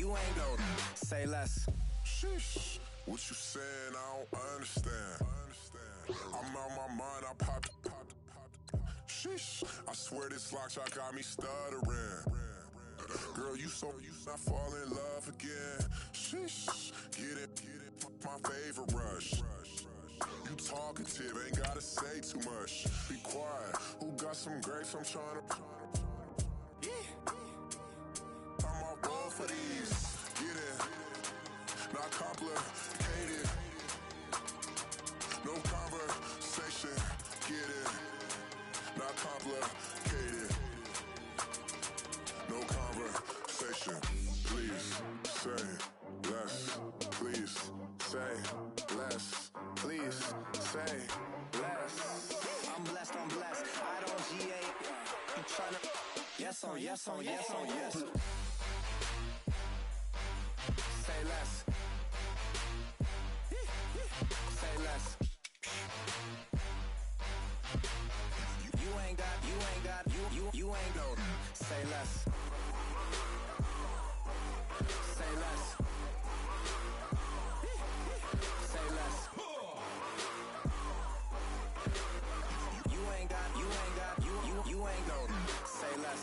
you ain't go. Say less. Sheesh. What you saying? I don't understand. I'm out my mind. I popped. Sheesh. I swear this lock shot got me stuttering. Girl, you not fall in love again. Sheesh. Get it. My favorite rush. You talkative, ain't gotta say too much. Be quiet. Who got some grapes? I'm trying to. I'm all roll for these. Get it. Not complicated. No conversation. Get it. Not complicated. No conversation. Please say less. Please say less. Please say less. I'm blessed. I don't GA. I'm trying to. Yes on yes. Say less. Say less. You ain't got, you ain't go. Say less. Say less. Say less. You ain't got, you ain't go. Say less.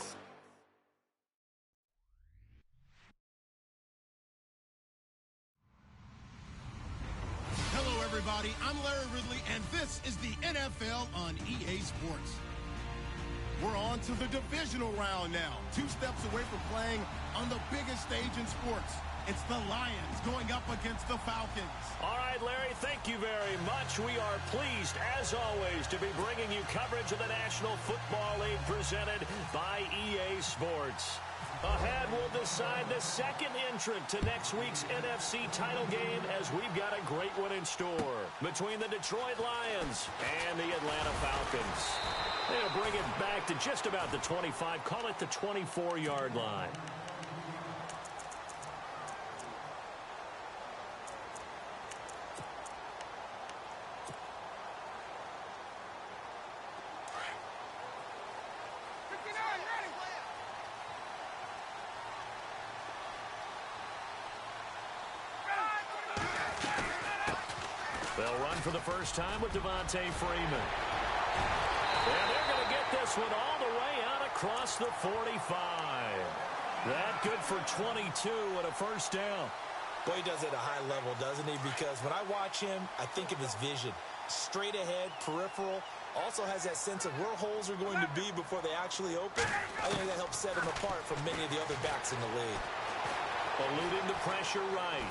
Hello, everybody. I'm Larry Ridley, and this is the NFL on EA Sports. We're on to the divisional round now. 2 steps away from playing on the biggest stage in sports. It's the Lions going up against the Falcons. All right, Larry, thank you very much. We are pleased, as always, to be bringing you coverage of the National Football League presented by EA Sports. Ahead, we'll decide the second entrant to next week's NFC title game as we've got a great one in store between the Detroit Lions and the Atlanta Falcons. They'll bring it back to just about the 25, call it the 24-yard line. They'll run for the first time with Devontae Freeman. And they're going to get this one all the way out across the 45. That good for 22 and a first down. Boy, he does it at a high level, doesn't he? Because when I watch him, I think of his vision. Straight ahead, peripheral. Also has that sense of where holes are going to be before they actually open. I think that helps set him apart from many of the other backs in the league. Eluding the pressure right.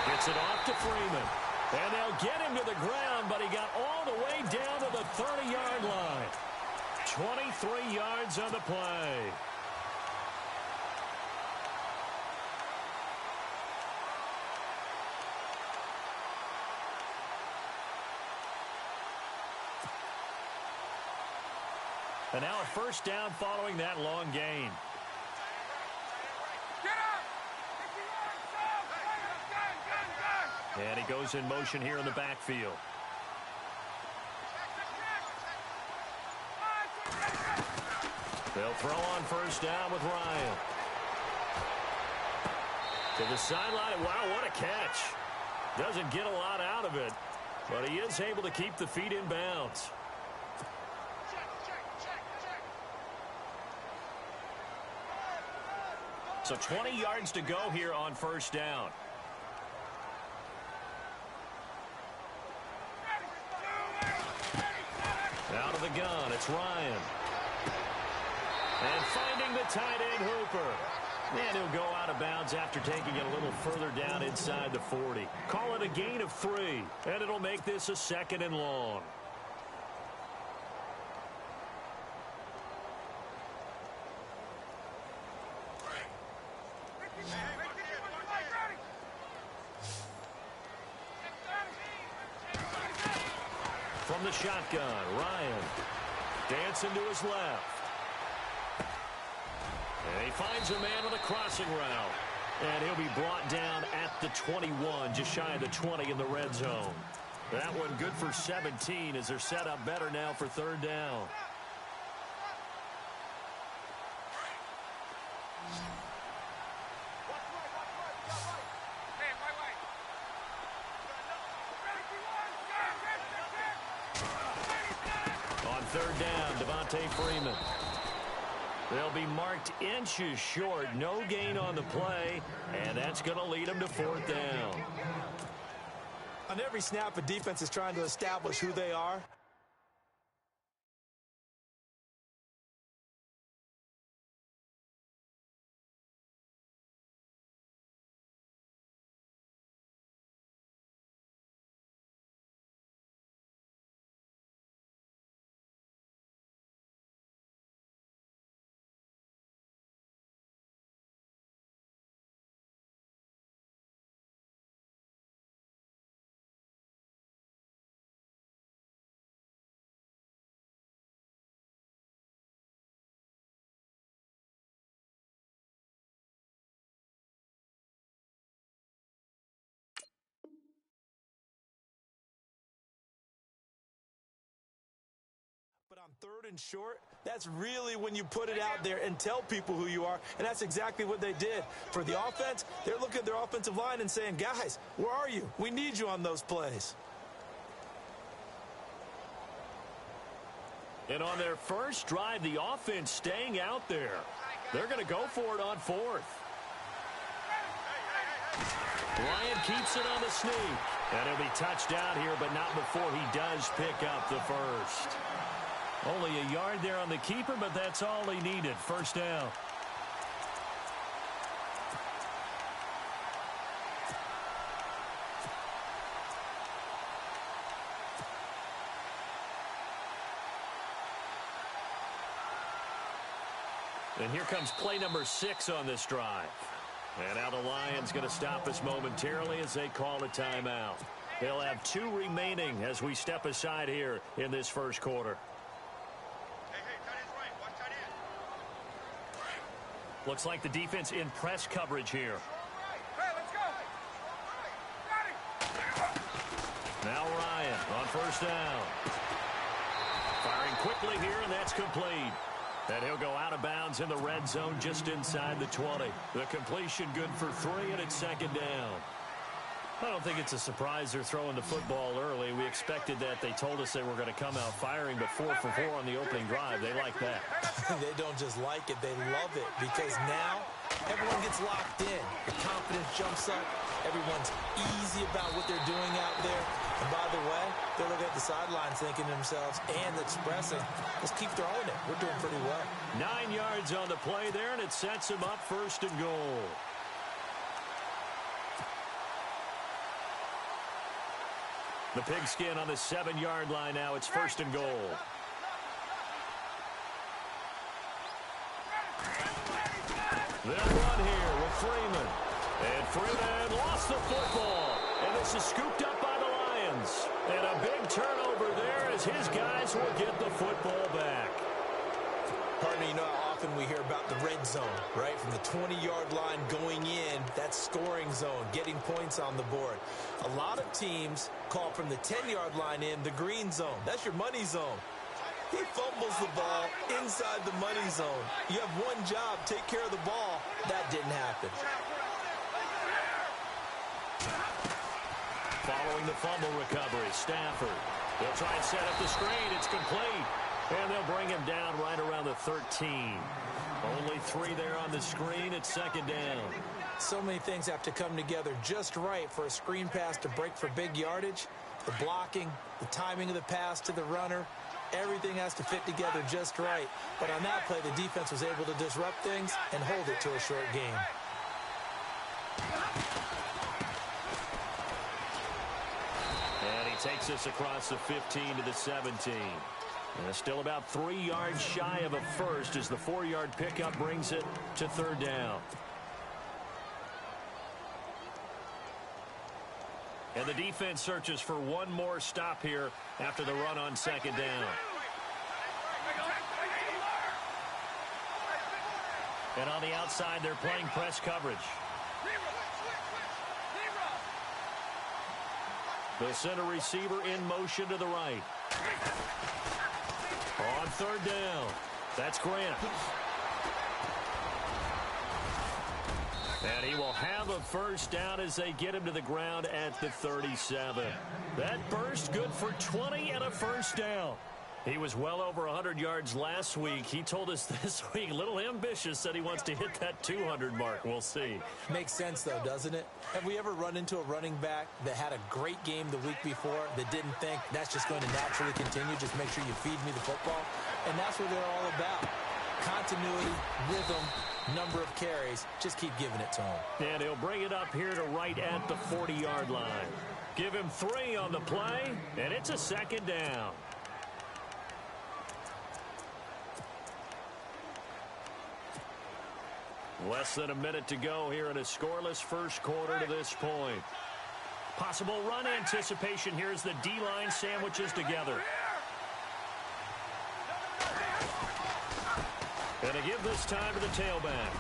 Gets it off to Freeman. And they'll get him to the ground, but he got all the way down to the 30-yard line. 23 yards on the play. And now a first down following that long gain. And he goes in motion here in the backfield. They'll throw on first down with Ryan. To the sideline. Wow, what a catch. Doesn't get a lot out of it, but he is able to keep the feet in bounds. So 20 yards to go here on first down. Out of the gun, it's Ryan. And finding the tight end, Hooper. And he'll go out of bounds after taking it a little further down inside the 40. Call it a gain of 3, and it'll make this a 2nd and long. From the shotgun, Ryan dancing to his left. And he finds a man on the crossing route. And he'll be brought down at the 21, just shy of the 20 in the red zone. That one good for 17 as they're set up better now for 3rd down. third down, Devontae Freeman. They'll be marked inches short. No gain on the play, and that's going to lead them to fourth down. On every snap, a defense is trying to establish who they are. But on third and short, that's really when you put it out there and tell people who you are, and that's exactly what they did. For the offense, they're looking at their offensive line and saying, guys, where are you? We need you on those plays. And on their first drive, the offense staying out there. They're going to go for it on fourth. Ryan keeps it on the sneak. And he'll be touched down here, but not before he does pick up the first. Only a yard there on the keeper, but that's all he needed. First down. And here comes play number 6 on this drive. And now the Lions going to stop us momentarily as they call a timeout. They'll have 2 remaining as we step aside here in this first quarter. Looks like the defense in press coverage here. Now Ryan on first down. Firing quickly here, and that's complete. And he'll go out of bounds in the red zone just inside the 20. The completion good for 3, and it's second down. I don't think it's a surprise they're throwing the football early. We expected that. They told us they were going to come out firing, but 4 for 4 on the opening drive. They like that. They don't just like it, they love it, because now everyone gets locked in. The confidence jumps up. Everyone's easy about what they're doing out there. And by the way, they're looking at the sidelines thinking to themselves and expressing, let's keep throwing it. We're doing pretty well. 9 yards on the play there, and it sets them up first and goal. The pigskin on the 7-yard line now. It's first and goal. They'll run here with Freeman. And Freeman lost the football. And this is scooped up by the Lions. And a big turnover there as his guys will get the football back. Partner, you know how often we hear about the red zone, right? From the 20-yard line going in, that scoring zone, getting points on the board. A lot of teams call from the 10-yard line in the green zone. That's your money zone. He fumbles the ball inside the money zone. You have one job, take care of the ball. That didn't happen. Following the fumble recovery, Stafford. They'll try and set up the screen. It's complete. And they'll bring him down right around the 13. Only 3 there on the screen. It's second down. So many things have to come together just right for a screen pass to break for big yardage. The blocking, the timing of the pass to the runner, everything has to fit together just right. But on that play, the defense was able to disrupt things and hold it to a short game. And he takes us across the 15 to the 17. And still about 3 yards shy of a first as the 4-yard pickup brings it to third down. And the defense searches for one more stop here after the run on second down. And on the outside, they're playing press coverage. The center receiver in motion to the right. On third down, that's Grant. And he will have a first down as they get him to the ground at the 37. That burst good for 20 and a first down. He was well over 100 yards last week. He told us this week, a little ambitious, said he wants to hit that 200 mark. We'll see. Makes sense, though, doesn't it? Have we ever run into a running back that had a great game the week before that didn't think that's just going to naturally continue? Just make sure you feed me the football. And that's what they're all about. Continuity, rhythm, number of carries. Just keep giving it to him. And he'll bring it up here to right at the 40-yard line. Give him 3 on the play, and it's a 2nd down. Less than a minute to go here in a scoreless first quarter to this point. Possible run anticipation here as the D-line sandwiches together. And to give this time to the tailback.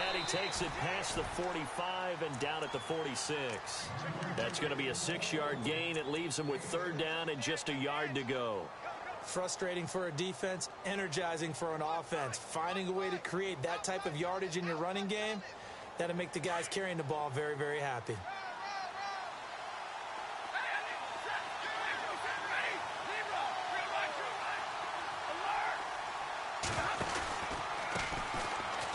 And he takes it past the 45 and down at the 46. That's going to be a 6-yard gain. It leaves him with 3rd down and just a yard to go. Frustrating for a defense, energizing for an offense. Finding a way to create that type of yardage in your running game, that'll make the guys carrying the ball very, very happy.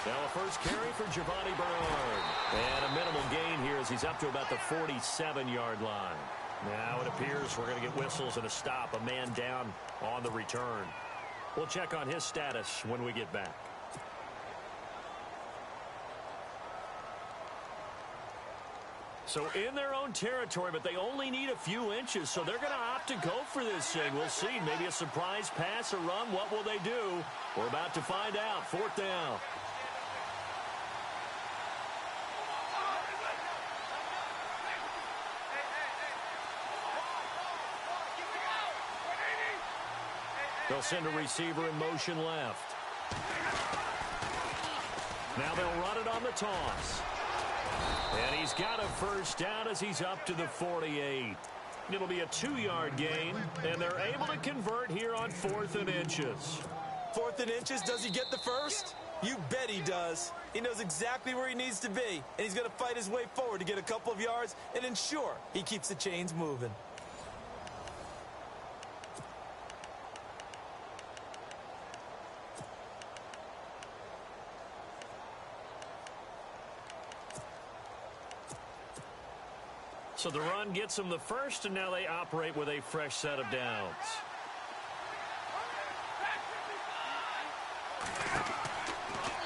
Now a first carry for Giovanni Bernard. And a minimal gain here as he's up to about the 47-yard line. Now it appears we're going to get whistles and a stop. A man down on the return. We'll check on his status when we get back. So in their own territory, but they only need a few inches, so they're going to opt to go for this thing. We'll see. Maybe a surprise pass or run. What will they do? We're about to find out. 4th down. They'll send a receiver in motion left. Now they'll run it on the toss. And he's got a first down as he's up to the 48. It'll be a 2-yard gain, and they're able to convert here on 4th and inches. 4th and inches, does he get the first? You bet he does. He knows exactly where he needs to be, and he's going to fight his way forward to get a couple of yards and ensure he keeps the chains moving. So the run gets them the first, and now they operate with a fresh set of downs.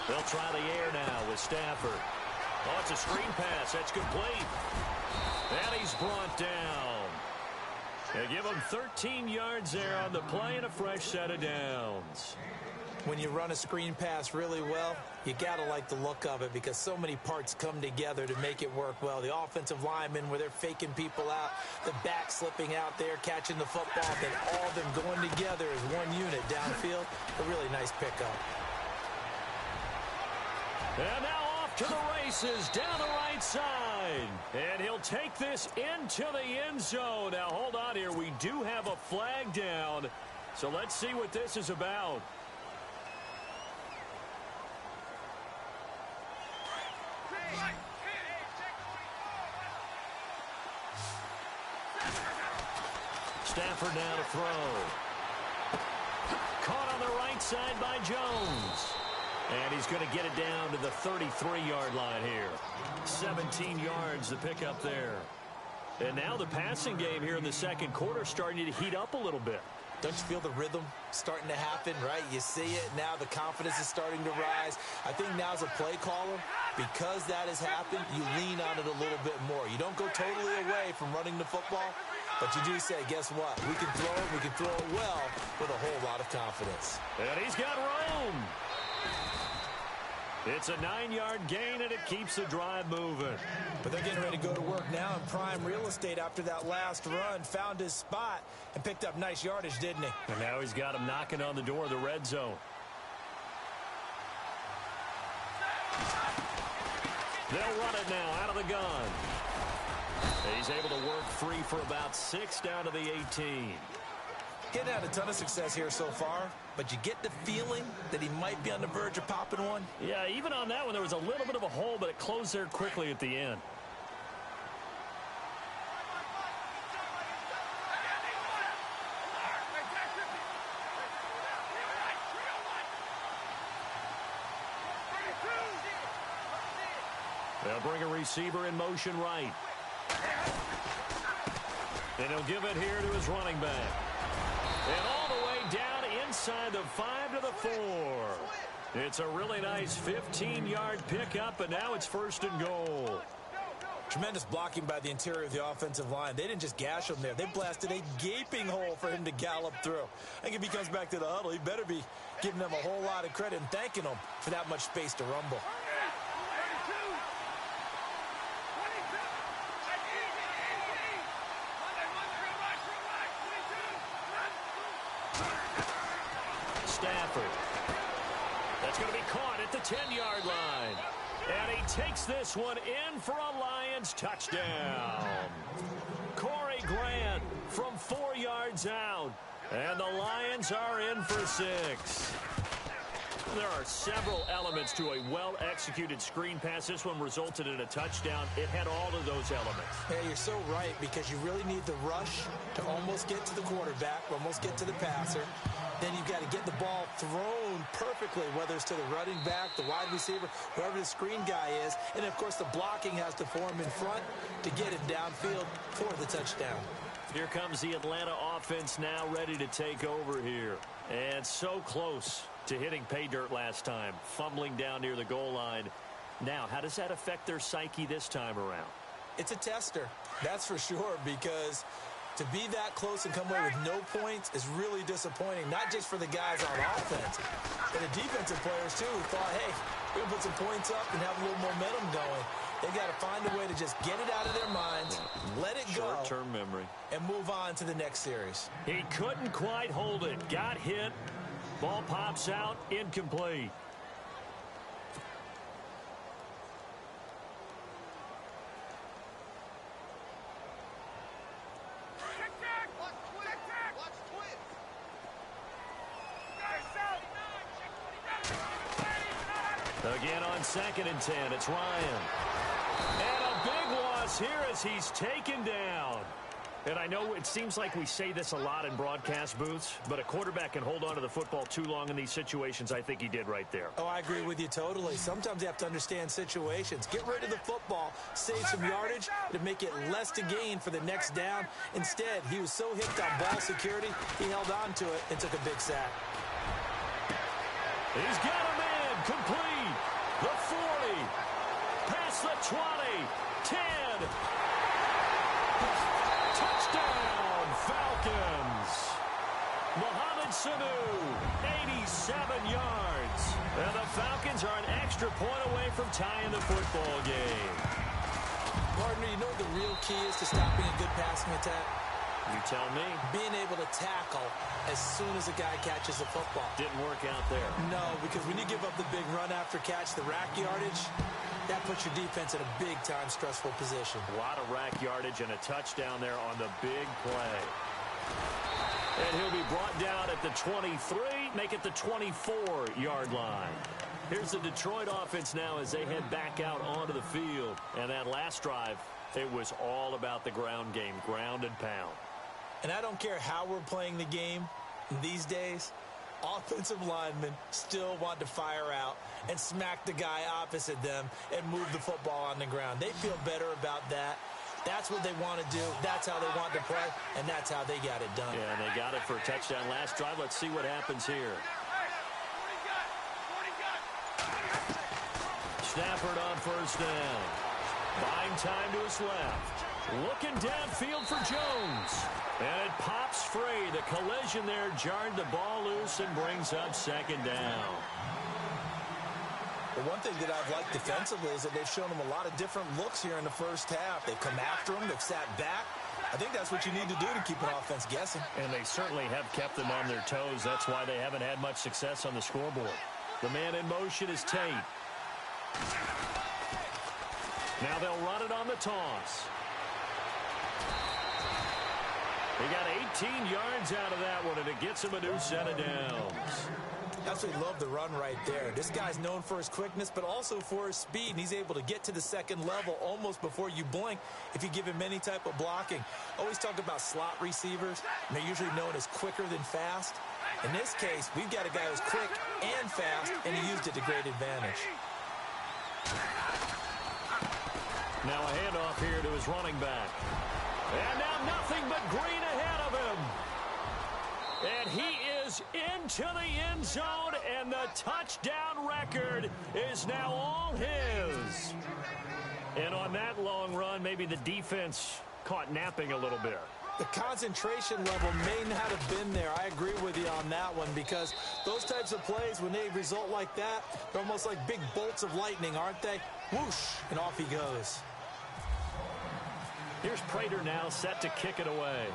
They'll try the air now with Stafford. Oh, it's a screen pass. That's complete. And he's brought down. They give him 13 yards there on the play and a fresh set of downs. When you run a screen pass really well, you got to like the look of it because so many parts come together to make it work well. The offensive linemen, where they're faking people out, the back slipping out there, catching the football, then all of them going together as one unit downfield. A really nice pickup. And now off to the races down the right side. And he'll take this into the end zone. Now, hold on here. We do have a flag down. So let's see what this is about. Stafford now to throw. Caught on the right side by Jones. And he's going to get it down to the 33-yard line here. 17 yards to pick up there. And now the passing game here in the second quarter starting to heat up a little bit. Don't you feel the rhythm starting to happen, right? You see it. Now the confidence is starting to rise. I think now as a play caller, because that has happened, you lean on it a little bit more. You don't go totally away from running the football, but you do say, guess what? We can throw it. We can throw it well with a whole lot of confidence. And he's got room. It's a 9-yard gain, and it keeps the drive moving. But they're getting ready to go to work now in prime real estate after that last run. Found his spot and picked up nice yardage, didn't he? And now he's got him knocking on the door of the red zone. They'll run it now out of the gun. He's able to work free for about 6 down to the 18. He hadn't had a ton of success here so far, but you get the feeling that he might be on the verge of popping one. Yeah, even on that one, there was a little bit of a hole, but it closed there quickly at the end. They'll bring a receiver in motion right. And he'll give it here to his running back. And all the way down inside the 5 to the 4. It's a really nice 15-yard pickup, and now it's 1st and goal. Tremendous blocking by the interior of the offensive line. They didn't just gash him there. They blasted a gaping hole for him to gallop through. I think if he comes back to the huddle, he better be giving them a whole lot of credit and thanking them for that much space to rumble. Stafford. That's going to be caught at the 10-yard line. And he takes this one in for a Lions touchdown. Corey Grant from 4 yards out. And the Lions are in for 6. There are several elements to a well-executed screen pass. This one resulted in a touchdown. It had all of those elements. Yeah, you're so right, because you really need the rush to almost get to the quarterback, almost get to the passer. Then you've got to get the ball thrown perfectly, whether it's to the running back, the wide receiver, whoever the screen guy is. And, of course, the blocking has to form in front to get him downfield for the touchdown. Here comes the Atlanta offense now ready to take over here. And so close to hitting pay dirt last time, fumbling down near the goal line. Now, how does that affect their psyche this time around? It's a tester, that's for sure, because to be that close and come away with no points is really disappointing, not just for the guys on offense, but the defensive players, too, who thought, hey, we're going to put some points up and have a little momentum going. They got to find a way to just get it out of their minds, let it go, short-term memory, and move on to the next series. He couldn't quite hold it. Got hit. Ball pops out, incomplete. Again on 2nd and 10, it's Ryan. And a big loss here as he's taken down. And I know it seems like we say this a lot in broadcast booths, but a quarterback can hold on to the football too long in these situations. I think he did right there. Oh, I agree with you totally. Sometimes you have to understand situations. Get rid of the football, save some yardage to make it less to gain for the next down. Instead, he was so hipped on ball security, he held on to it and took a big sack. He's got a man complete. The 40, past the 20, 10. Touchdown, Falcons. Mohamed Sanu, 87 yards. And the Falcons are an extra point away from tying the football game. Partner, you know what the real key is to stopping a good passing attack? You tell me. Being able to tackle as soon as a guy catches the football. Didn't work out there. No, because when you give up the big run after catch, the rack yardage, that puts your defense in a big-time stressful position. A lot of rack yardage and a touchdown there on the big play. And he'll be brought down at the 23, make it the 24-yard line. Here's the Detroit offense now as they head back out onto the field. And that last drive, it was all about the ground game, ground and pound. And I don't care how we're playing the game these days, offensive linemen still want to fire out and smack the guy opposite them and move the football on the ground. They feel better about that. That's what they want to do. That's how they want to play, and that's how they got it done. Yeah, and they got it for a touchdown last drive. Let's see what happens here. Stafford on 1st down. Buying time to his left. Looking downfield for Jones. And it pops free. The collision there jarred the ball loose and brings up 2nd down. The one thing that I've liked defensively is that they've shown them a lot of different looks here in the first half. They've come after them. They've sat back. I think that's what you need to do to keep an offense guessing. And they certainly have kept them on their toes. That's why they haven't had much success on the scoreboard. The man in motion is Tate. Now they'll run it on the toss. He got 18 yards out of that one, and it gets him a new set of downs. Absolutely love the run right there. This guy's known for his quickness, but also for his speed, and he's able to get to the 2nd level almost before you blink if you give him any type of blocking. Always talk about slot receivers, and they're usually known as quicker than fast. In this case, we've got a guy who's quick and fast, and he used it to great advantage. Now a handoff here to his running back. And now nothing but green ahead of him. And he is into the end zone, and the touchdown record is now all his. And on that long run, maybe the defense caught napping a little bit. The concentration level may not have been there. I agree with you on that one, because those types of plays, when they result like that, they're almost like big bolts of lightning, aren't they? Whoosh, and off he goes. Here's Prater now set to kick it away.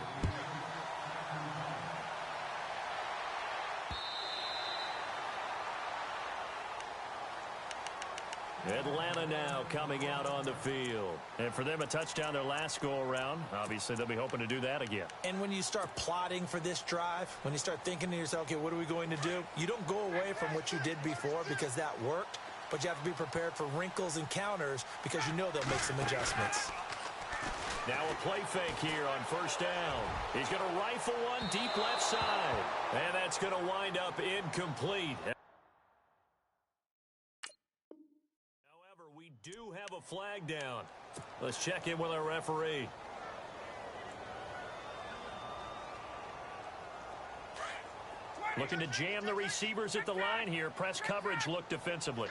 Atlanta now coming out on the field. And for them, a touchdown their last go-around. Obviously, they'll be hoping to do that again. And when you start plotting for this drive, when you start thinking to yourself, okay, what are we going to do? You don't go away from what you did before because that worked, but you have to be prepared for wrinkles and counters because you know they'll make some adjustments. Now a play fake here on first down. He's going to rifle one deep left side. And that's going to wind up incomplete. We do have a flag down. Let's check in with our referee. Looking to jam the receivers at the line here. Press coverage look defensively.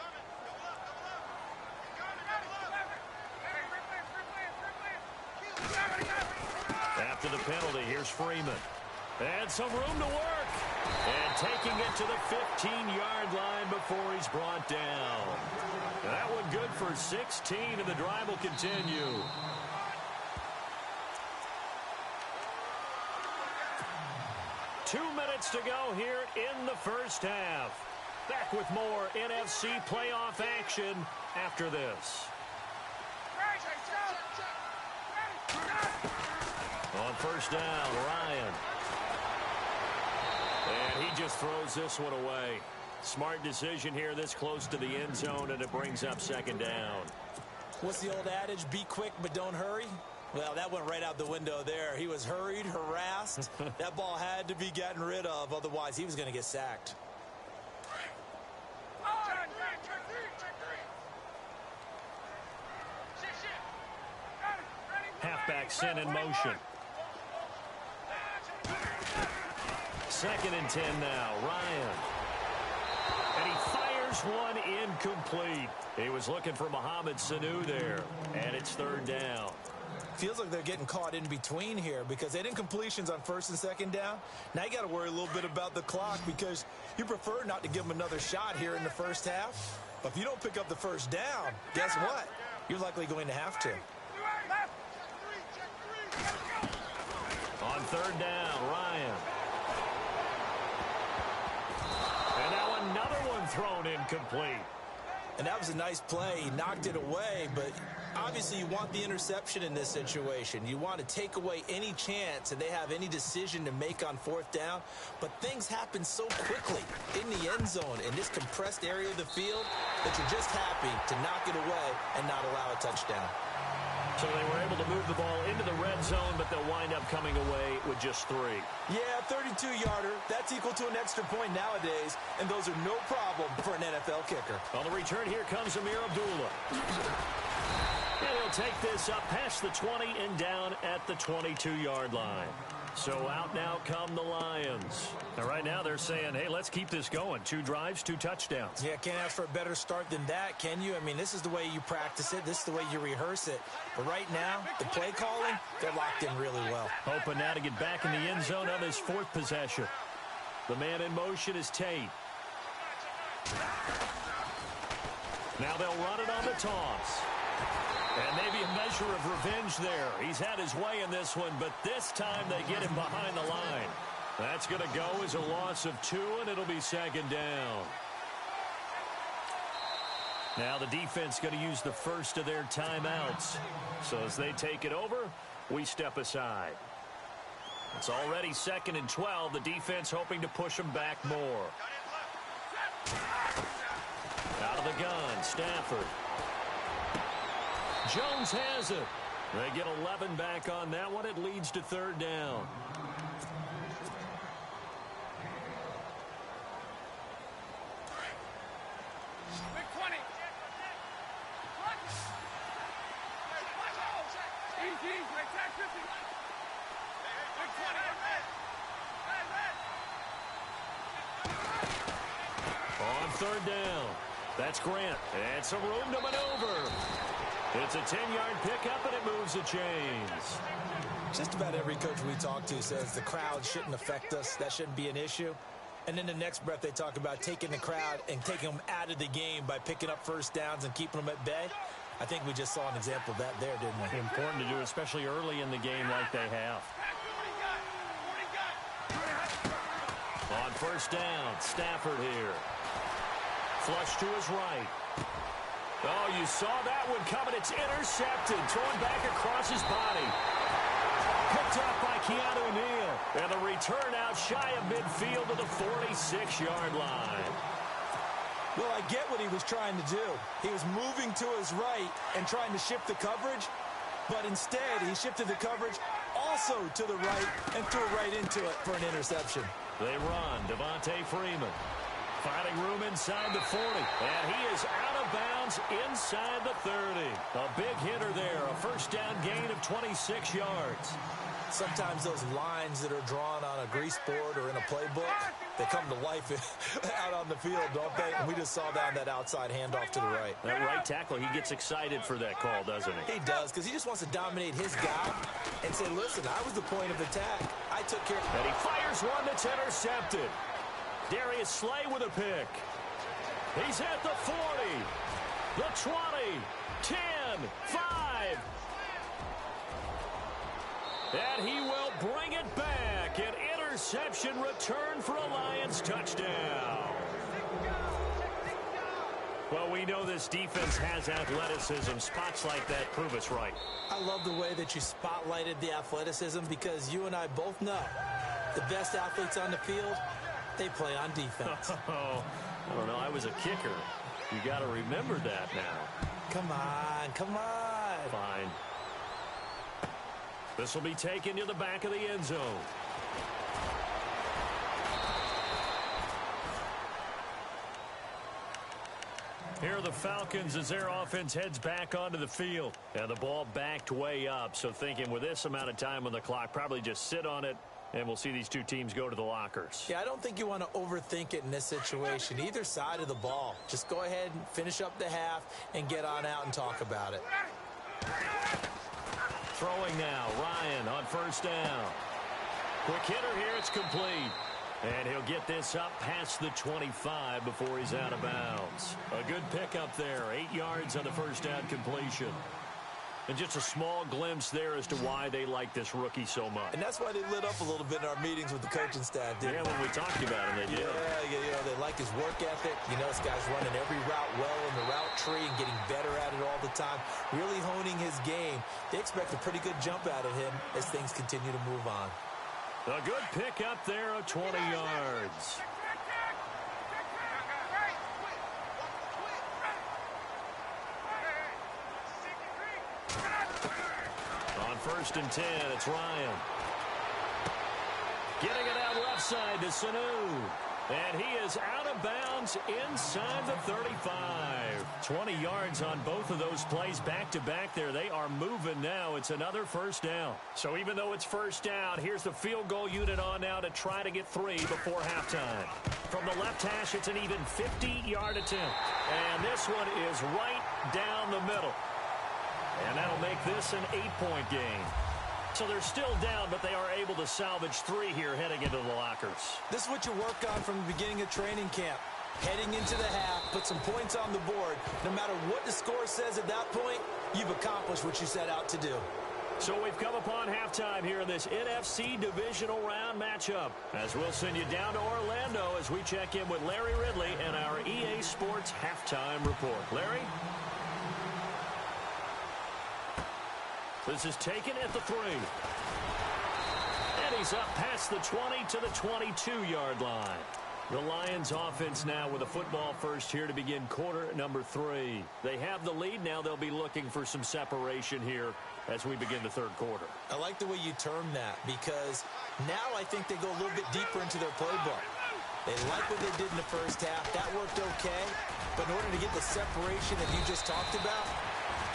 After the penalty, here's Freeman. And some room to work. And taking it to the 15-yard line before he's brought down. That one good for 16, and the drive will continue. Two minutes to go here in the first half. Back with more NFC playoff action after this. On first down, Ryan. And he just throws this one away. Smart decision here this close to the end zone, and it brings up second down. What's the old adage? Be quick, but don't hurry? Well, that went right out the window there. He was hurried, harassed. That ball had to be gotten rid of, otherwise he was going to get sacked. Halfback sent in motion. Second and 10 now. Ryan. And he fires one incomplete. He was looking for Mohamed Sanu there. And it's third down. Feels like they're getting caught in between here because they didn't completions on first and second down. Now you got to worry a little bit about the clock because you prefer not to give them another shot here in the first half. But if you don't pick up the first down, guess what? You're likely going to have to. On third down, Ryan. And now another one thrown incomplete. And that was a nice play. He knocked it away, but obviously you want the interception in this situation. You want to take away any chance that they have any decision to make on fourth down. But things happen so quickly in the end zone in this compressed area of the field that you're just happy to knock it away and not allow a touchdown. So they were able to move the ball into the red zone, but they'll wind up coming away with just 3. Yeah, 32-yarder. That's equal to an extra point nowadays, and those are no problem for an NFL kicker. On the return, here comes Amir Abdullah. And he'll take this up past the 20 and down at the 22-yard line. So out now come the Lions. And right now they're saying, hey, let's keep this going. 2 drives, 2 touchdowns. Yeah, can't ask for a better start than that, can you? I mean, this is the way you practice it. This is the way you rehearse it. But right now, the play calling, they're locked in really well. Hoping now to get back in the end zone on his 4th possession. The man in motion is Tate. Now they'll run it on the toss. And maybe a measure of revenge there. He's had his way in this one, but this time they get him behind the line. That's going to go as a loss of 2, and it'll be second down. Now the defense going to use the first of their timeouts. So as they take it over, we step aside. It's already 2nd and 12. The defense hoping to push them back more. Out of the gun, Stafford. Jones has it. They get 11 back on that one. It leads to third down. third down. That's Grant. And some room to maneuver. It's a 10-yard pickup, and it moves the chains. Just about every coach we talk to says the crowd shouldn't affect us. That shouldn't be an issue. And in the next breath, they talk about taking the crowd and taking them out of the game by picking up first downs and keeping them at bay. I think we just saw an example of that there, didn't we? Important to do, especially early in the game like they have. On first down, Stafford here. Flush to his right. Oh, you saw that one coming. It's intercepted. Thrown back across his body. Picked up by Keanu Neal. And the return out shy of midfield to the 46-yard line. Well, I get what he was trying to do. He was moving to his right and trying to shift the coverage, but instead he shifted the coverage also to the right and threw right into it for an interception. They run. Devontae Freeman finding room inside the 40, and he is out of bounds inside the 30. A big hitter there, a first down gain of 26 yards. Sometimes those lines that are drawn on a grease board or in a playbook, they come to life out on the field, don't they? And we just saw that on that outside handoff to the right. That right tackle, he gets excited for that call, doesn't he? He does, because he just wants to dominate his guy and say, listen, I was the point of attack. I took care of it. And he fires one that's intercepted. Darius Slay with a pick. He's at the 40, the 20, 10, 5. And he will bring it back. An interception return for a Lions touchdown. Well, we know this defense has athleticism. Spots like that prove us right. I love the way that you spotlighted the athleticism, because you and I both know the best athletes on the field, they play on defense. Oh, I don't know. I was a kicker. You got to remember that now. Come on, come on. Fine. This will be taken to the back of the end zone. Here are the Falcons as their offense heads back onto the field. And the ball backed way up. So thinking with this amount of time on the clock, probably just sit on it, and we'll see these two teams go to the lockers. Yeah, I don't think you want to overthink it in this situation. Either side of the ball. Just go ahead and finish up the half and get on out and talk about it. Throwing now, Ryan on first down. Quick hitter here, it's complete. And he'll get this up past the 25 before he's out of bounds. A good pickup there, 8 yards on the first down completion. And just a small glimpse there as to why they like this rookie so much. And that's why they lit up a little bit in our meetings with the coaching staff, didn't they? When we talked about him, they did. Yeah, you know, they like his work ethic. You know, this guy's running every route well in the route tree and getting better at it all the time, really honing his game. They expect a pretty good jump out of him as things continue to move on. A good pick up there of 20 yards. On first and 10, it's Ryan. Getting it out left side to Sanu. And he is out of bounds inside the 35. 20 yards on both of those plays back-to-back there. They are moving now. It's another first down. So even though it's first down, here's the field goal unit on now to try to get 3 before halftime. From the left hash, it's an even 50-yard attempt. And this one is right down the middle. And that'll make this an 8-point game. So they're still down, but they are able to salvage 3 here heading into the lockers. This is what you work on from the beginning of training camp. Heading into the half, put some points on the board. No matter what the score says at that point, you've accomplished what you set out to do. So we've come upon halftime here in this NFC Divisional Round matchup. As we'll send you down to Orlando as we check in with Larry Ridley and our EA Sports Halftime Report. Larry? This is taken at the 3. And he's up past the 20 to the 22-yard line. The Lions offense now with a football first here to begin quarter number 3. They have the lead. Now they'll be looking for some separation here as we begin the third quarter. I like the way you term that, because now I think they go a little bit deeper into their playbook. They like what they did in the first half. That worked okay. But in order to get the separation that you just talked about,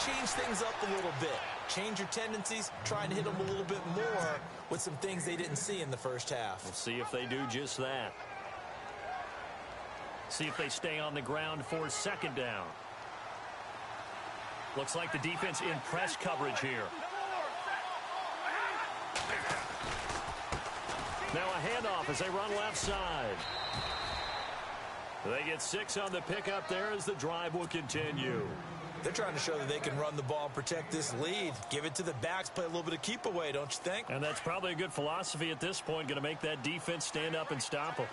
change things up a little bit. Change your tendencies, try and hit them a little bit more with some things they didn't see in the first half. We'll see if they do just that. See if they stay on the ground for second down. Looks like the defense in press coverage here. Now a handoff as they run left side. They get 6 on the pickup there as the drive will continue. They're trying to show that they can run the ball and protect this lead. Give it to the backs, play a little bit of keep away, don't you think? And that's probably a good philosophy at this point, going to make that defense stand up and stop them.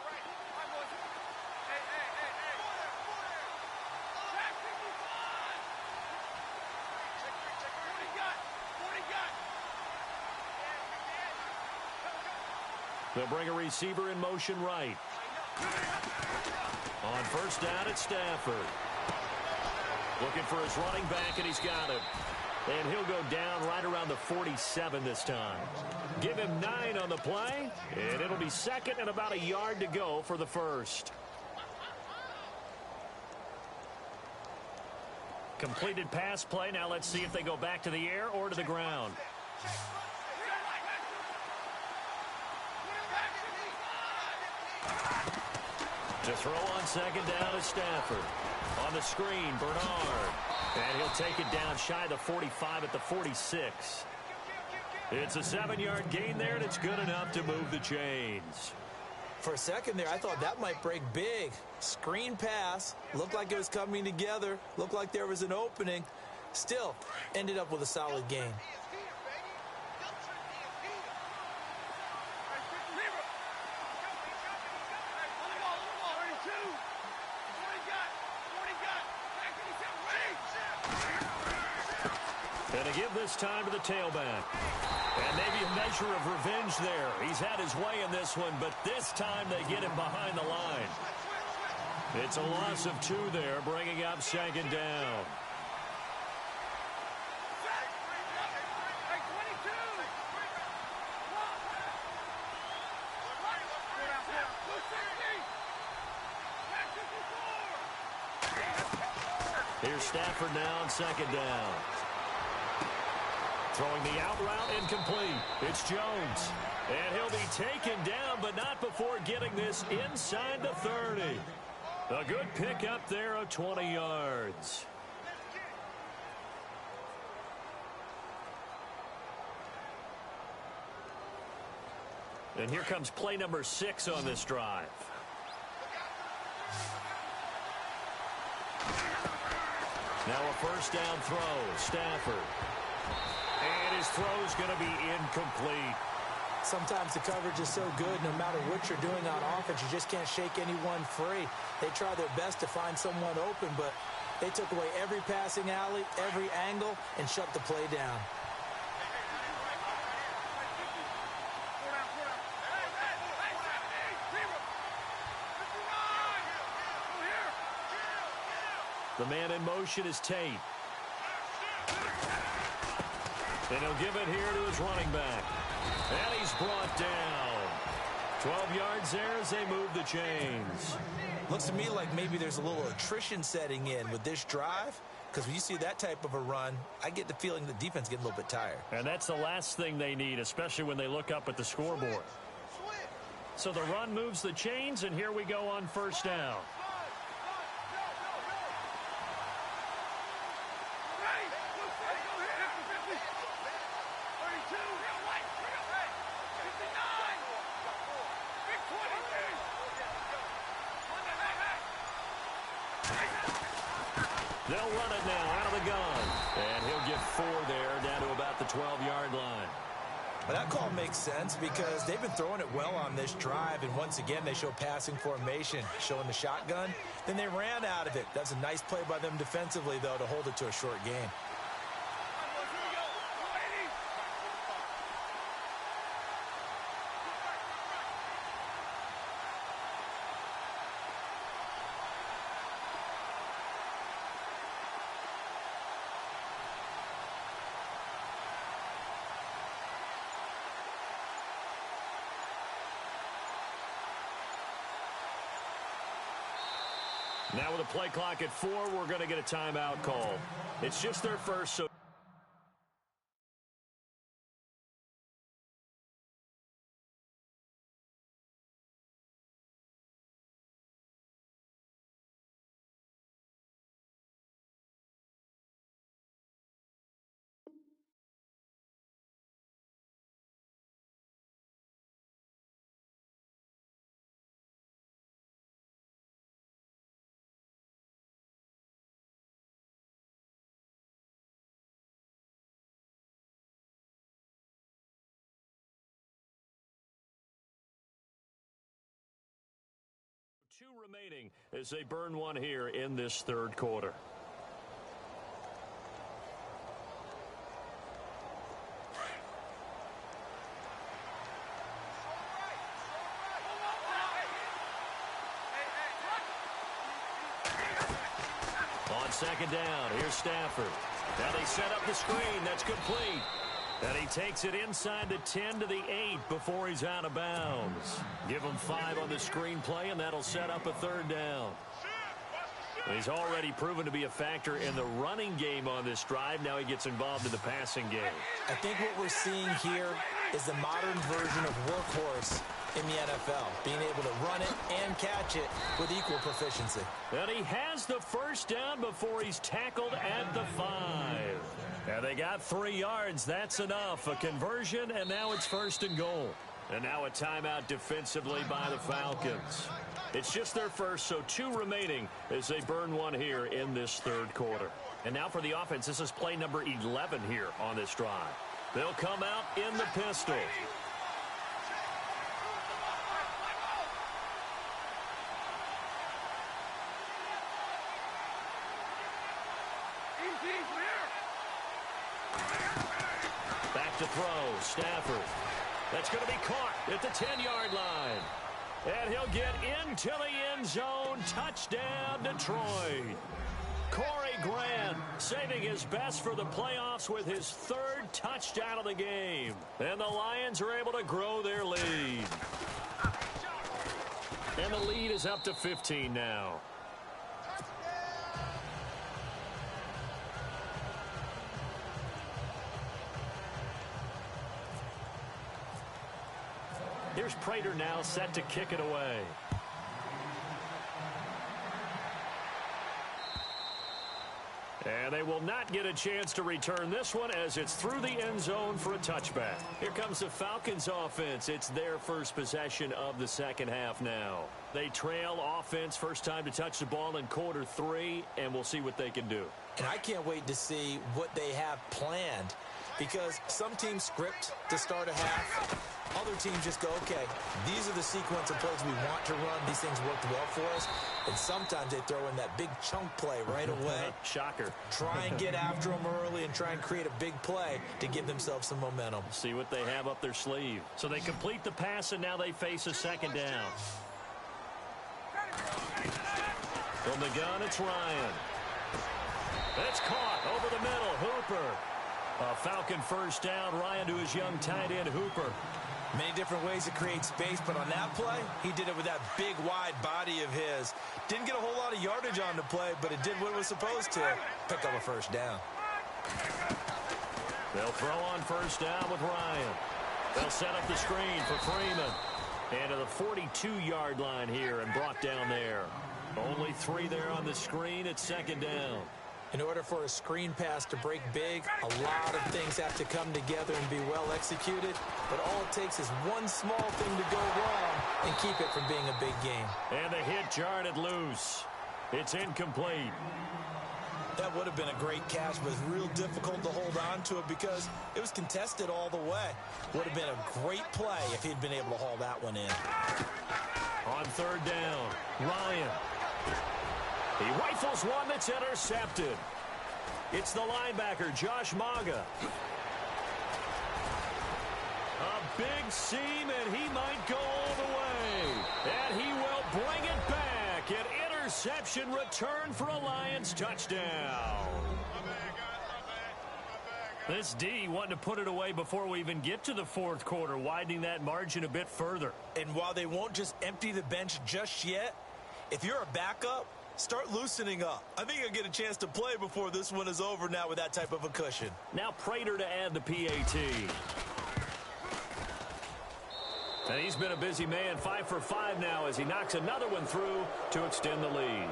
They'll bring a receiver in motion right. On first down, it's Stafford. Looking for his running back, and he's got him. And he'll go down right around the 47 this time. Give him 9 on the play, and it'll be second and about a yard to go for the first. Completed pass play. Now let's see if they go back to the air or to the ground. To throw on second down is Stafford. On the screen, Bernard. And he'll take it down shy of the 45 at the 46. It's a 7-yard gain there, and it's good enough to move the chains. For a second there, I thought that might break big. Screen pass. Looked like it was coming together. Looked like there was an opening. Still, ended up with a solid gain. And to give this time to the tailback. And maybe a measure of revenge there. He's had his way in this one, but this time they get him behind the line. It's a loss of 2 there, bringing up second down. Here's Stafford now on second down. Throwing the out route incomplete. It's Jones. And he'll be taken down, but not before getting this inside the 30. A good pickup there of 20 yards. And here comes play number 6 on this drive. Now a first down throw. Stafford. And his throw's going to be incomplete. Sometimes the coverage is so good, no matter what you're doing on offense, you just can't shake anyone free. They try their best to find someone open, but they took away every passing alley, every angle, and shut the play down. The man in motion is Tate. And he'll give it here to his running back. And he's brought down. 12 yards there as they move the chains. Looks to me like maybe there's a little attrition setting in with this drive, because when you see that type of a run, I get the feeling the defense getting a little bit tired. And that's the last thing they need, especially when they look up at the scoreboard. So the run moves the chains, and here we go on first down. They'll run it now out of the gun. And he'll get 4 there down to about the 12-yard line. But that call makes sense because they've been throwing it well on this drive. And once again, they show passing formation, showing the shotgun. Then they ran out of it. That's a nice play by them defensively, though, to hold it to a short game. Now with a play clock at 4, we're going to get a timeout call. It's just their first, so remaining as they burn one here in this third quarter. On second down, here's Stafford. Now they set up the screen. That's complete. And he takes it inside the 10 to the 8 before he's out of bounds. Give him 5 on the screenplay, and that'll set up a third down. He's already proven to be a factor in the running game on this drive. Now he gets involved in the passing game. I think what we're seeing here is the modern version of workhorse in the NFL, being able to run it and catch it with equal proficiency. And he has the first down before he's tackled at the 5. And they got 3 yards. That's enough. A conversion, and now it's first and goal. And now a timeout defensively by the Falcons. It's just their first, so 2 remaining as they burn one here in this third quarter. And now for the offense, this is play number 11 here on this drive. They'll come out in the pistol. Back to throw, Stafford. That's going to be caught at the 10-yard line. And he'll get into the end zone. Touchdown, Detroit. Corey Grant saving his best for the playoffs with his 3rd touchdown of the game. And the Lions are able to grow their lead. And the lead is up to 15 now. Here's Prater now set to kick it away. And they will not get a chance to return this one as it's through the end zone for a touchback. Here comes the Falcons offense. It's their first possession of the second half now. They trail offense, first time to touch the ball in quarter 3, and we'll see what they can do. And I can't wait to see what they have planned, because some teams script to start a half. Other teams just go, okay, these are the sequence of plays we want to run. These things worked well for us. And sometimes they throw in that big chunk play right away. Shocker. Try and get after them early and try and create a big play to give themselves some momentum. See what they have up their sleeve. So they complete the pass, and now they face a second down. From the gun, it's Ryan. It's caught over the middle. Hooper. A Falcon first down. Ryan to his young tight end, Hooper. Many different ways to create space, but on that play, he did it with that big, wide body of his. Didn't get a whole lot of yardage on the play, but it did what it was supposed to. Pick up a first down. They'll throw on first down with Ryan. They'll set up the screen for Freeman. And to the 42-yard line here and brought down there. Only 3 there on the screen at second down. In order for a screen pass to break big, a lot of things have to come together and be well executed. But all it takes is one small thing to go wrong and keep it from being a big game. And the hit jarred it loose. It's incomplete. That would have been a great catch, but it's real difficult to hold on to it because it was contested all the way. Would have been a great play if he'd been able to haul that one in. On third down, Ryan. He rifles one that's intercepted. It's the linebacker, Josh Maga. A big seam, and he might go all the way. And he will bring it back. An interception return for a Lions touchdown. This D wanting to put it away before we even get to the fourth quarter, widening that margin a bit further. And while they won't just empty the bench just yet, if you're a backup, start loosening up. I think you'll get a chance to play before this one is over now with that type of a cushion. Now Prater to add the PAT. And he's been a busy man, 5 for 5 now as he knocks another one through to extend the lead.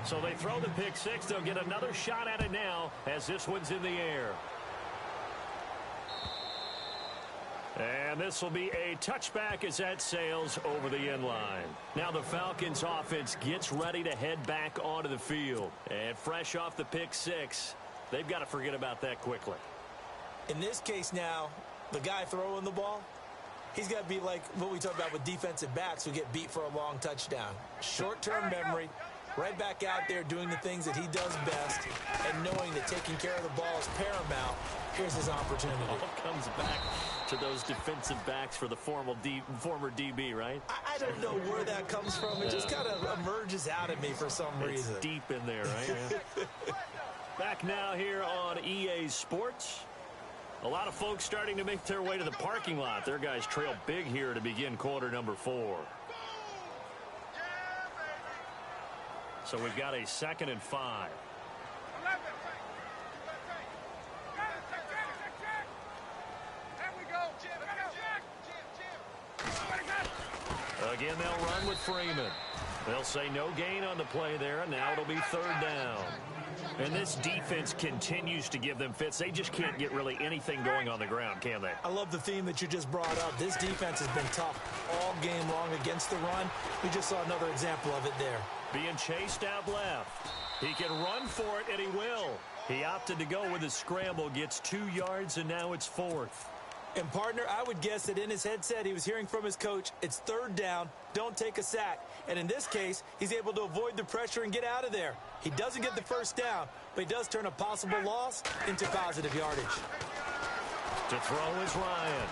So they throw the pick six. They'll get another shot at it now as this one's in the air. And this will be a touchback as that sails over the end line. Now the Falcons offense gets ready to head back onto the field. And fresh off the pick six, they've got to forget about that quickly. In this case now, the guy throwing the ball, he's got to be like what we talk about with defensive backs who get beat for a long touchdown. Short-term memory, right back out there doing the things that he does best, and knowing that taking care of the ball is paramount. Here's his opportunity. All comes back to those defensive backs for the former DB, right? I don't know where that comes from. It just kind of emerges out of me for some reason. It's deep in there, right? Back now here on EA Sports. A lot of folks starting to make their way to the parking lot. Their guys trail big here to begin quarter number 4. So we've got a 2nd and 5. Again, they'll run with Freeman. They'll say no gain on the play there, and now it'll be 3rd down. And this defense continues to give them fits. They just can't get really anything going on the ground, can they? I love the theme that you just brought up. This defense has been tough all game long against the run. We just saw another example of it there. Being chased out left. He can run for it, and he will. He opted to go with his scramble, gets 2 yards, and now it's 4th. And, partner, I would guess that in his headset he was hearing from his coach, it's 3rd down, don't take a sack. And in this case, he's able to avoid the pressure and get out of there. He doesn't get the 1st down, but he does turn a possible loss into positive yardage. To throw is Ryan.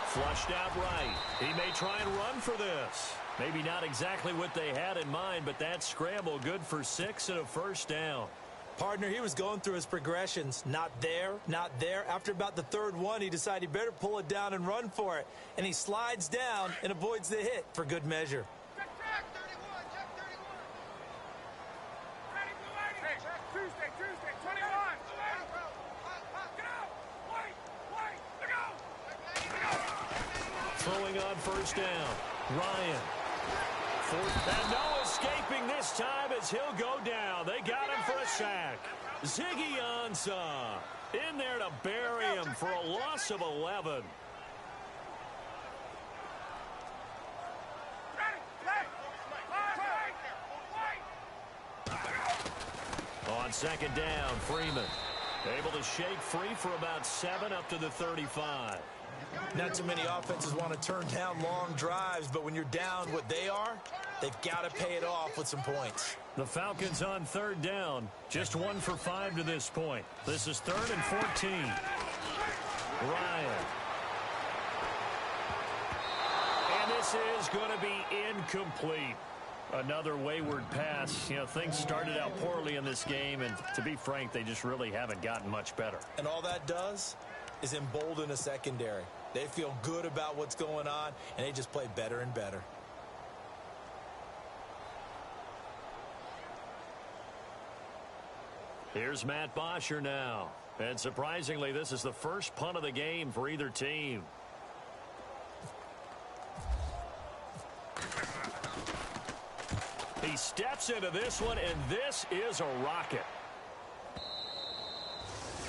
Flushed out right. He may try and run for this. Maybe not exactly what they had in mind, but that scramble good for 6 and a 1st down. Partner, he was going through his progressions. Not there, not there. After about the 3rd one, he decided he better pull it down and run for it. And he slides down and avoids the hit for good measure. Check 31, check 31. Ready, hey, Tuesday, 21. Get out. Wait, look out. Throwing on 1st down. Ryan. 4th, and no escaping this time as he'll go down. They got him for a sack. Ziggy Ansah in there to bury him for a loss of 11. On 2nd down, Freeman able to shake free for about 7 up to the 35. Not too many offenses want to turn down long drives, but when you're down what they are, they've got to pay it off with some points. The Falcons on 3rd down, just 1 for 5 to this point. This is 3rd and 14. Ryan. And this is going to be incomplete. Another wayward pass. You know, things started out poorly in this game, and to be frank, they just really haven't gotten much better. And all that does is embolden a secondary. They feel good about what's going on, and they just play better and better. Here's Matt Bosher now. And surprisingly, this is the first punt of the game for either team. He steps into this one, and this is a rocket.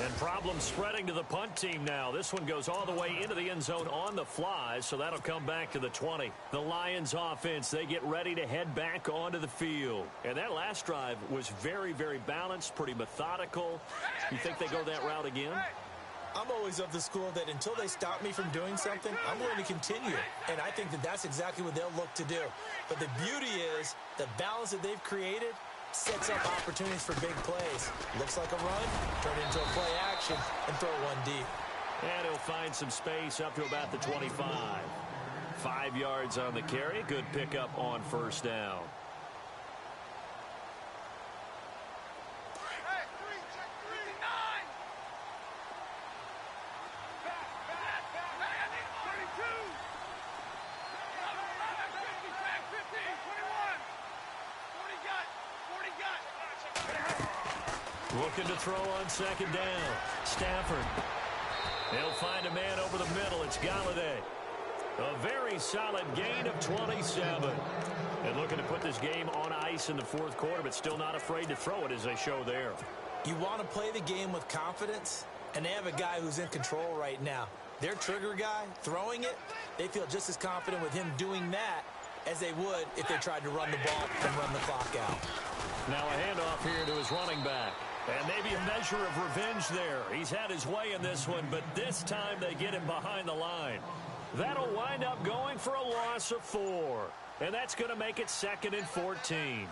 And problems spreading to the punt team now. This one goes all the way into the end zone on the fly, so that'll come back to the 20. The Lions offense, they get ready to head back onto the field. And that last drive was very, very balanced, pretty methodical. You think they go that route again? I'm always of the school that until they stop me from doing something, I'm going to continue. And I think that that's exactly what they'll look to do. But the beauty is the balance that they've created sets up opportunities for big plays. Looks like a run, turn it into a play action, and throw one deep. And he'll find some space up to about the 25. 5 yards on the carry. Good pickup on 1st down. Looking to throw on 2nd down. Stafford. He'll find a man over the middle. It's Galladay. A very solid gain of 27. And looking to put this game on ice in the 4th quarter, but still not afraid to throw it as they show there. You want to play the game with confidence, and they have a guy who's in control right now. Their trigger guy, throwing it, they feel just as confident with him doing that as they would if they tried to run the ball and run the clock out. Now a handoff here to his running back. And maybe a measure of revenge there. He's had his way in this one, but this time they get him behind the line. That'll wind up going for a loss of 4. And that's going to make it 2nd and 14.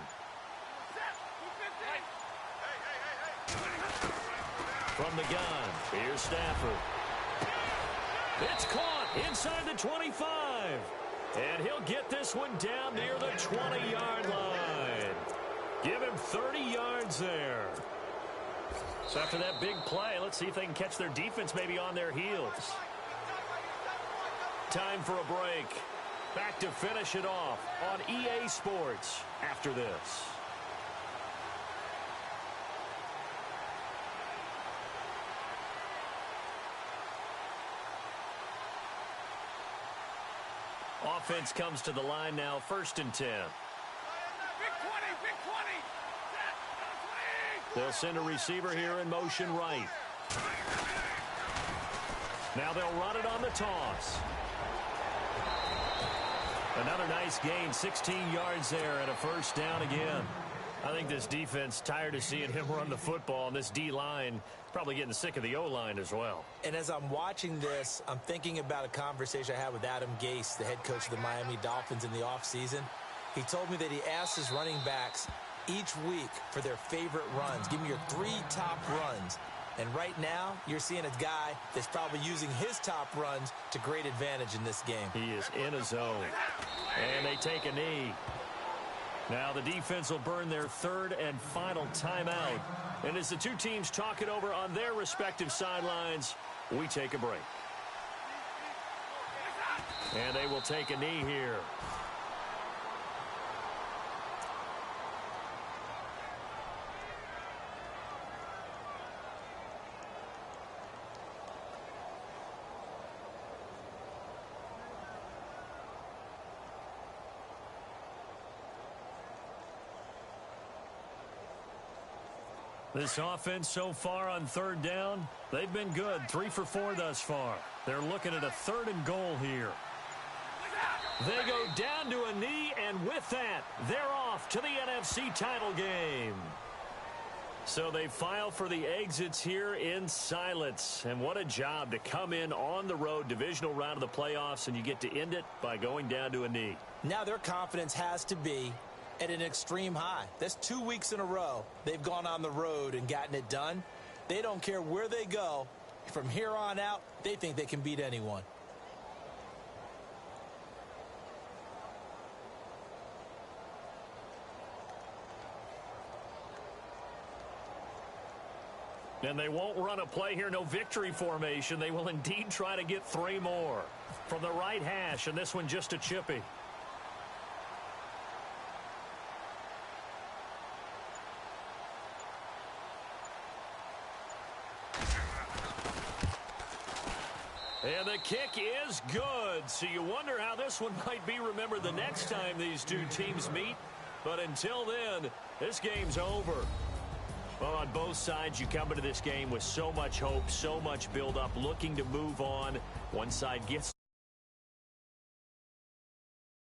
From the gun, here's Stafford. It's caught inside the 25. And he'll get this one down near the 20-yard line. Give him 30 yards there. So after that big play, let's see if they can catch their defense maybe on their heels. Time for a break. Back to finish it off on EA Sports after this. Offense comes to the line now, 1st and 10. They'll send a receiver here in motion right. Now they'll run it on the toss. Another nice gain, 16 yards there and a 1st down again. I think this defense tired of seeing him run the football, and this D-line probably getting sick of the O-line as well. And as I'm watching this, I'm thinking about a conversation I had with Adam Gase, the head coach of the Miami Dolphins in the offseason. He told me that he asked his running backs each week for their favorite runs. Give me your 3 top runs. And right now, you're seeing a guy that's probably using his top runs to great advantage in this game. He is in a zone. And they take a knee. Now the defense will burn their 3rd and final timeout. And as the two teams talk it over on their respective sidelines, we take a break. And they will take a knee here. This offense so far on 3rd down, they've been good. 3 for 4 thus far. They're looking at a 3rd and goal here. They go down to a knee, and with that, they're off to the NFC title game. So they file for the exits here in silence. And what a job to come in on the road, divisional round of the playoffs, and you get to end it by going down to a knee. Now their confidence has to be at an extreme high. That's 2 weeks in a row they've gone on the road and gotten it done. They don't care where they go. From here on out, they think they can beat anyone. And they won't run a play here, no victory formation. They will indeed try to get 3 more. From the right hash, and this one just a chippy. And the kick is good. So you wonder how this one might be remembered the next time these two teams meet. But until then, this game's over. Well, on both sides, you come into this game with so much hope, so much build-up, looking to move on. One side gets